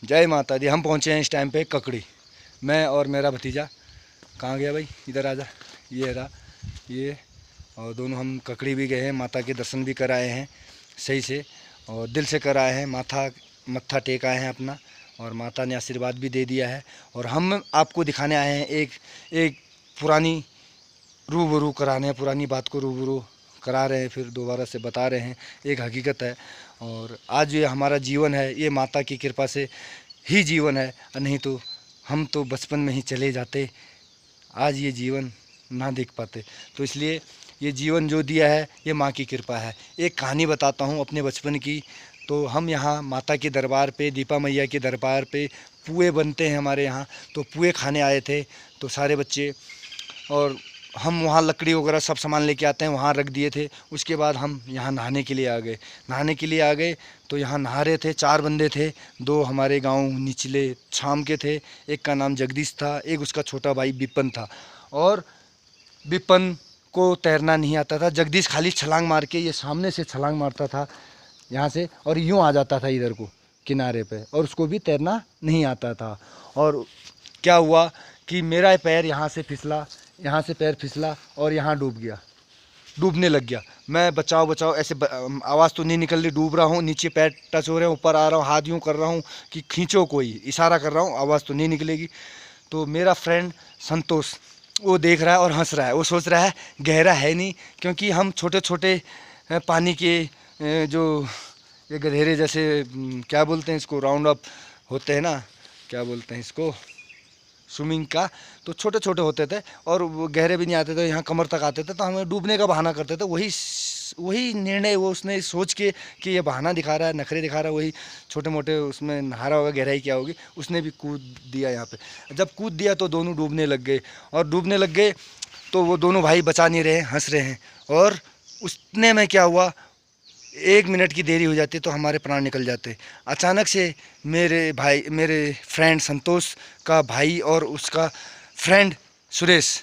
जय माता दी। हम पहुँचे हैं इस टाइम पे ककड़ी, मैं और मेरा भतीजा। कहाँ गया भाई, इधर आजा। ये रहा ये, और दोनों हम ककड़ी भी गए हैं, माता के दर्शन भी कराए हैं सही से और दिल से कराए हैं। मत्था टेक आए हैं अपना, और माता ने आशीर्वाद भी दे दिया है। और हम आपको दिखाने आए हैं एक पुरानी रूबरू कराने हैं, पुरानी बात को रूबरू करा रहे हैं, फिर दोबारा से बता रहे हैं। एक हकीकत है, और आज ये हमारा जीवन है, ये माता की कृपा से ही जीवन है, नहीं तो हम तो बचपन में ही चले जाते, आज ये जीवन ना देख पाते। तो इसलिए ये जीवन जो दिया है ये माँ की कृपा है। एक कहानी बताता हूँ अपने बचपन की। तो हम यहाँ माता के दरबार पे, दीपा मैया के दरबार पे पुए बनते हैं हमारे यहाँ, तो पुए खाने आए थे तो सारे बच्चे, और हम वहाँ लकड़ी वगैरह सब सामान लेके आते हैं, वहाँ रख दिए थे। उसके बाद हम यहाँ नहाने के लिए आ गए। तो यहाँ नहा रहे थे, 4 बंदे थे, 2 हमारे गांव निचले छाम के थे, एक का नाम जगदीश था, एक उसका छोटा भाई विपन था। और विपन को तैरना नहीं आता था, जगदीश खाली छलांग मार के ये सामने से छलांग मारता था यहाँ से, और यूँ आ जाता था इधर को किनारे पे, और उसको भी तैरना नहीं आता था। और क्या हुआ कि मेरा पैर यहाँ से पैर फिसला और यहाँ डूबने लग गया। मैं बचाओ बचाओ ऐसे आवाज़ तो नहीं निकल रही, डूब रहा हूँ, नीचे पैर टच हो रहे हैं, ऊपर आ रहा हूँ, हाथ यूँ कर रहा हूँ कि खींचो, कोई इशारा कर रहा हूँ, आवाज़ तो नहीं निकलेगी। तो मेरा फ्रेंड संतोष वो देख रहा है और हंस रहा है, वो सोच रहा है गहरा है नहीं, क्योंकि हम छोटे छोटे पानी के जो ये गधेरे जैसे क्या बोलते हैं इसको, राउंड अप होते हैं ना, क्या बोलते हैं इसको, स्विमिंग का, तो छोटे छोटे होते थे और वो गहरे भी नहीं आते थे, यहाँ कमर तक आते थे, तो हमें डूबने का बहाना करते थे। वही निर्णय वो उसने सोच के कि ये बहाना दिखा रहा है, नखरे दिखा रहा है, वही छोटे मोटे उसमें नहा रहा होगा, गहराई क्या होगी, उसने भी कूद दिया यहाँ पे। जब कूद दिया तो दोनों डूबने लग गए, तो वो दोनों भाई बचा नहीं रहे, हंस रहे हैं। और उसने में क्या हुआ, 1 मिनट की देरी हो जाती तो हमारे प्राण निकल जाते। अचानक से मेरे फ्रेंड संतोष का भाई और उसका फ्रेंड सुरेश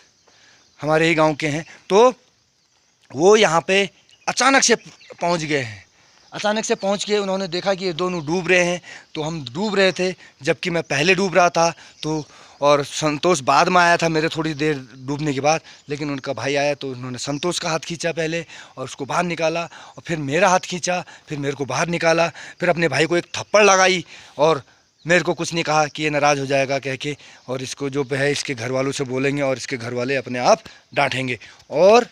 हमारे ही गांव के हैं, तो वो यहाँ पे अचानक से पहुँच गए हैं। अचानक से पहुँच के उन्होंने देखा कि ये दोनों डूब रहे हैं, तो हम डूब रहे थे, जबकि मैं पहले डूब रहा था। तो और संतोष बाद में आया था मेरे थोड़ी देर डूबने के बाद, लेकिन उनका भाई आया तो उन्होंने संतोष का हाथ खींचा पहले और उसको बाहर निकाला, और फिर मेरा हाथ खींचा, फिर मेरे को बाहर निकाला, फिर अपने भाई को एक थप्पड़ लगाई और मेरे को कुछ नहीं कहा कि ये नाराज़ हो जाएगा कह के, और इसको जो है इसके घर वालों से बोलेंगे और इसके घर वाले अपने आप डांटेंगे। और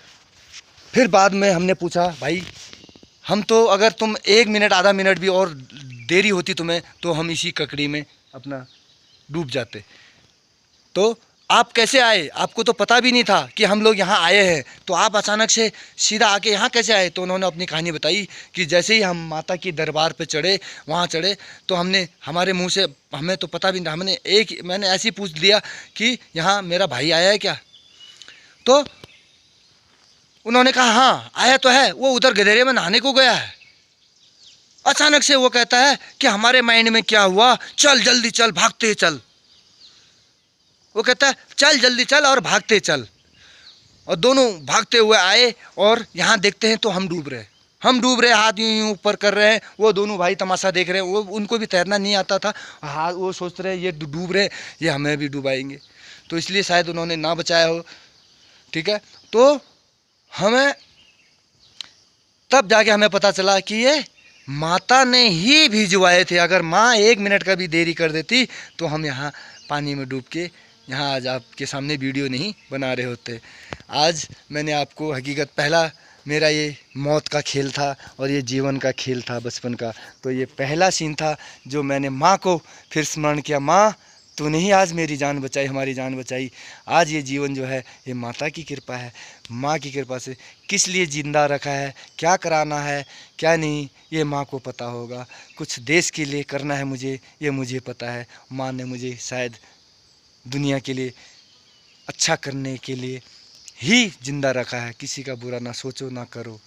फिर बाद में हमने पूछा, भाई हम तो, अगर तुम 1 मिनट आधा मिनट भी और देरी होती तुम्हें, तो हम इसी ककड़ी में अपना डूब जाते, तो आप कैसे आए, आपको तो पता भी नहीं था कि हम लोग यहाँ आए हैं, तो आप अचानक से सीधा आके यहाँ कैसे आए। तो उन्होंने अपनी कहानी बताई कि जैसे ही हम माता की दरबार पे चढ़े, वहाँ चढ़े, तो हमारे मुंह से, हमें तो पता भी नहीं, मैंने ऐसे ही पूछ लिया कि यहाँ मेरा भाई आया है क्या। तो उन्होंने कहा हाँ आया तो है, वो उधर गधेरे में नहाने को गया है। अचानक से वो कहता है कि हमारे माइंड में क्या हुआ, चल जल्दी चल, भागते चल। वो कहता है चल जल्दी चल और भागते चल, और दोनों भागते हुए आए और यहाँ देखते हैं तो हम डूब रहे, हाथ यूं यूं ऊपर कर रहे हैं। वो दोनों भाई तमाशा देख रहे हैं, वो उनको भी तैरना नहीं आता था, हाथ वो सोच रहे हैं ये डूब रहे, ये हमें भी डुबाएंगे, तो इसलिए शायद उन्होंने ना बचाया हो। ठीक है, तो हमें तब जाके हमें पता चला कि ये माता ने ही भिजवाए थे। अगर माँ 1 मिनट का भी देरी कर देती तो हम यहाँ पानी में डूब के यहाँ आज आपके सामने वीडियो नहीं बना रहे होते। आज मैंने आपको हकीकत, पहला मेरा ये मौत का खेल था और ये जीवन का खेल था बचपन का, तो ये पहला सीन था जो मैंने माँ को फिर स्मरण किया, माँ तूने ही आज मेरी जान बचाई, हमारी जान बचाई। आज ये जीवन जो है ये माता की कृपा है, माँ की कृपा से किस लिए ज़िंदा रखा है, क्या कराना है क्या नहीं, ये माँ को पता होगा। कुछ देश के लिए करना है मुझे, ये मुझे पता है। माँ ने मुझे शायद दुनिया के लिए अच्छा करने के लिए ही ज़िंदा रखा है, किसी का बुरा ना सोचो ना करो।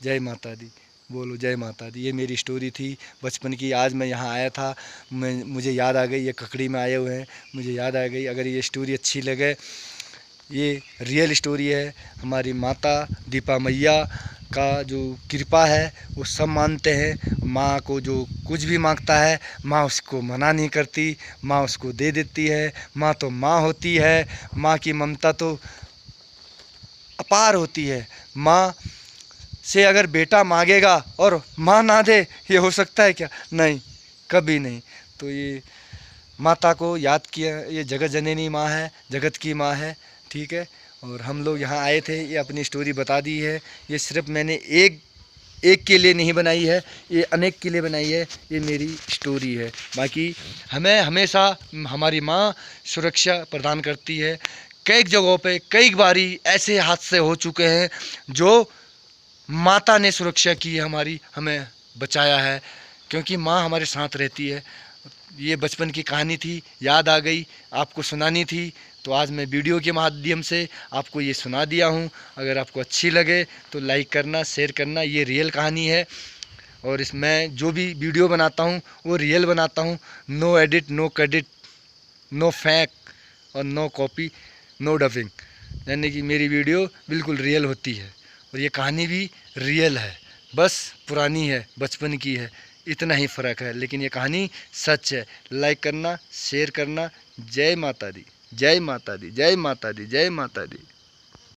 जय माता दी, बोलो जय माता दी। ये मेरी स्टोरी थी बचपन की। आज मैं यहाँ आया था, मुझे याद आ गई, ये ककड़ी में आए हुए हैं, मुझे याद आ गई। अगर ये स्टोरी अच्छी लगे, ये रियल स्टोरी है, हमारी माता दीपा मैया का जो कृपा है वो सब मानते हैं। माँ को जो कुछ भी मांगता है माँ उसको मना नहीं करती, माँ उसको दे देती है। माँ तो माँ होती है, माँ की ममता तो अपार होती है। माँ से अगर बेटा मांगेगा और माँ ना दे, ये हो सकता है क्या? नहीं, कभी नहीं। तो ये माता को याद किया, ये जगत जननी माँ है, जगत की माँ है, ठीक है। और हम लोग यहाँ आए थे, ये अपनी स्टोरी बता दी है। ये सिर्फ मैंने एक के लिए नहीं बनाई है, ये अनेक के लिए बनाई है। ये मेरी स्टोरी है। बाकी हमें हमेशा हमारी माँ सुरक्षा प्रदान करती है। कई जगहों पे कई बारी ऐसे हादसे हो चुके हैं जो माता ने सुरक्षा की है हमारी, हमें बचाया है, क्योंकि माँ हमारे साथ रहती है। ये बचपन की कहानी थी, याद आ गई, आपको सुनानी थी, तो आज मैं वीडियो के माध्यम से आपको ये सुना दिया हूँ। अगर आपको अच्छी लगे तो लाइक करना, शेयर करना। ये रियल कहानी है और इसमें जो भी वीडियो बनाता हूँ वो रियल बनाता हूँ। No edit, no credit, no fake और नो कॉपी, नो डबिंग। यानी कि मेरी वीडियो बिल्कुल रियल होती है और ये कहानी भी रियल है, बस पुरानी है, बचपन की है, इतना ही फ़र्क है। लेकिन ये कहानी सच है। लाइक करना, शेयर करना। जय माता दी, जय माता दी, जय माता दी, जय माता दी।